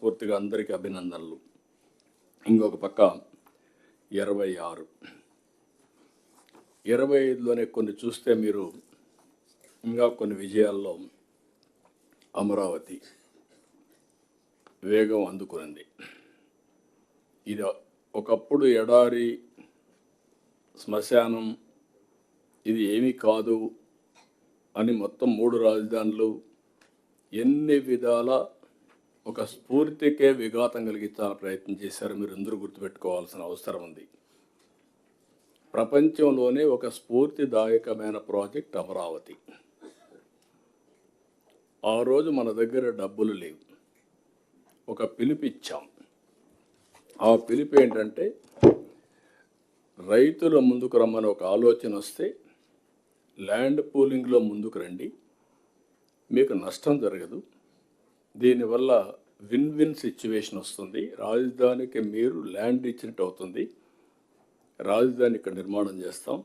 పూర్తిగా అందరికీ అభినందనలు. ఇంకొక పక్క 26, 25లోనే కొన్ని చూస్తే మీరు ఇంకా కొన్ని విజయాల్లో అమరావతి వేగం అందుకునింది. ఇది ఒకప్పుడు ఎడారి శ్మశానం, ఇది ఏమీ కాదు అని మొత్తం 3 రాజధానులు ఎన్ని విధాల ఒక స్ఫూర్తికే విఘాతం కలిగించాలని ప్రయత్నం చేశారు. మీరు అందరూ గుర్తుపెట్టుకోవాల్సిన అవసరం ఉంది. ప్రపంచంలోనే ఒక స్ఫూర్తిదాయకమైన ప్రాజెక్ట్ అమరావతి. ఆ రోజు మన దగ్గర డబ్బులు లేవు, ఒక పిలుపు ఇచ్చాం. ఆ పిలుపు ఏంటంటే రైతుల ముందుకు రమ్మని ఒక ఆలోచన వస్తే ల్యాండ్ పూలింగ్లో ముందుకు రండి, మీకు నష్టం జరగదు, దీనివల్ల విన్ విన్ సిచ్యువేషన్ వస్తుంది. రాజధానికి మీరు ల్యాండ్ ఇచ్చినట్టు అవుతుంది, రాజధాని ఇక్కడ నిర్మాణం చేస్తాం.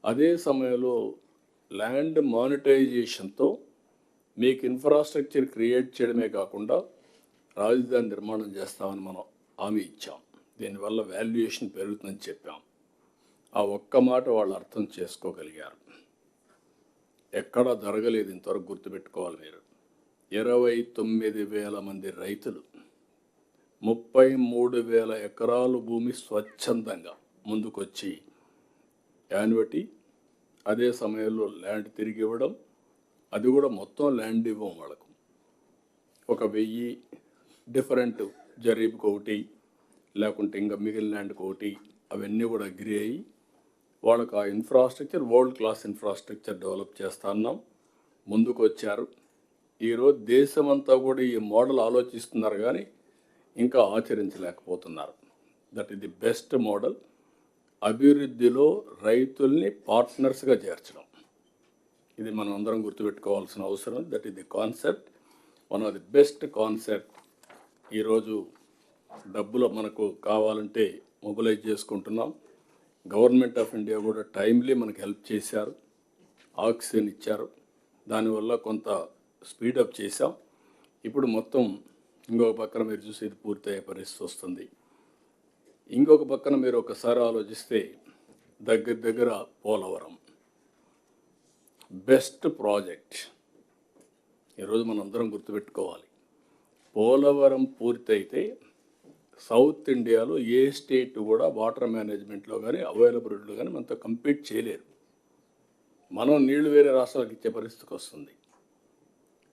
అదే సమయంలో ల్యాండ్ మానిటైజేషన్తో మీకు ఇన్ఫ్రాస్ట్రక్చర్ క్రియేట్ చేయడమే కాకుండా రాజధాని నిర్మాణం చేస్తామని మనం హామీ ఇచ్చాం. దీనివల్ల వాల్యుయేషన్ పెరుగుతుందని చెప్పాం. ఆ ఒక్క మాట వాళ్ళు అర్థం చేసుకోగలిగారు. ఎక్కడా జరగలేదు ఇంతవరకు, గుర్తుపెట్టుకోవాలి మీరు. 29,000 మంది రైతులు 33,000 ఎకరాలు భూమి స్వచ్ఛందంగా ముందుకొచ్చి యాన్యుటీ, అదే సమయంలో ల్యాండ్ తిరిగి ఇవ్వడం, అది కూడా మొత్తం ల్యాండ్ ఇవ్వం వాళ్ళకు. 1,000 డిఫరెంట్ జరీబ్కి ఒకటి, లేకుంటే ఇంకా మిగిలిన ల్యాండ్కి ఒకటి, అవన్నీ కూడా అగ్రి అయ్యి వాళ్ళకు ఆ infrastructure world class infrastructure develop చేస్తున్నాం. ముందుకు వచ్చారు. ఈరోజు దేశమంతా కూడా ఈ మోడల్ ఆలోచిస్తున్నారు కానీ ఇంకా ఆచరించలేకపోతున్నారు. That is the best model. అభివృద్ధిలో రైతుల్ని పార్ట్నర్స్గా చేర్చడం, ఇది మనం అందరం గుర్తుపెట్టుకోవాల్సిన అవసరం. That is the concept, one of the best concept. ఈరోజు డబ్బులు మనకు కావాలంటే మొబిలైజ్ చేసుకుంటున్నాం. గవర్నమెంట్ ఆఫ్ ఇండియా కూడా టైమ్లీ మనకు హెల్ప్ చేశారు, ఆక్సిజన్ ఇచ్చారు. దానివల్ల కొంత స్పీడప్ చేశాం. ఇప్పుడు మొత్తం ఇంకొక పక్కన మీరు చూసి ఇది పూర్తయ్యే పరిస్థితి వస్తుంది. ఇంకొక పక్కన మీరు ఒకసారి ఆలోచిస్తే దగ్గర పోలవరం బెస్ట్ ప్రాజెక్ట్. ఈరోజు మనం అందరం గుర్తుపెట్టుకోవాలి, పోలవరం పూర్తయితే సౌత్ ఇండియాలో ఏ స్టేట్ కూడా వాటర్ మేనేజ్మెంట్లో కానీ అవైలబిలిటీలో కానీ మనతో కంపీట్ చేయలేరు. మనం నీళ్లు వేరే రాష్ట్రాలకు ఇచ్చే పరిస్థితికి వస్తుంది.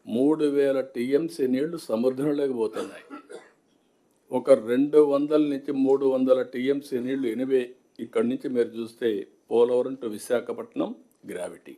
3,000 టీఎంసీ నీళ్లు సముద్రంలోకి పోతున్నాయి. ఒక 200 నుంచి 300 టీఎంసీ నీళ్లు ఇక్కడి నుంచి మీరు చూస్తే పోలవరం టు విశాఖపట్నం గ్రావిటీ.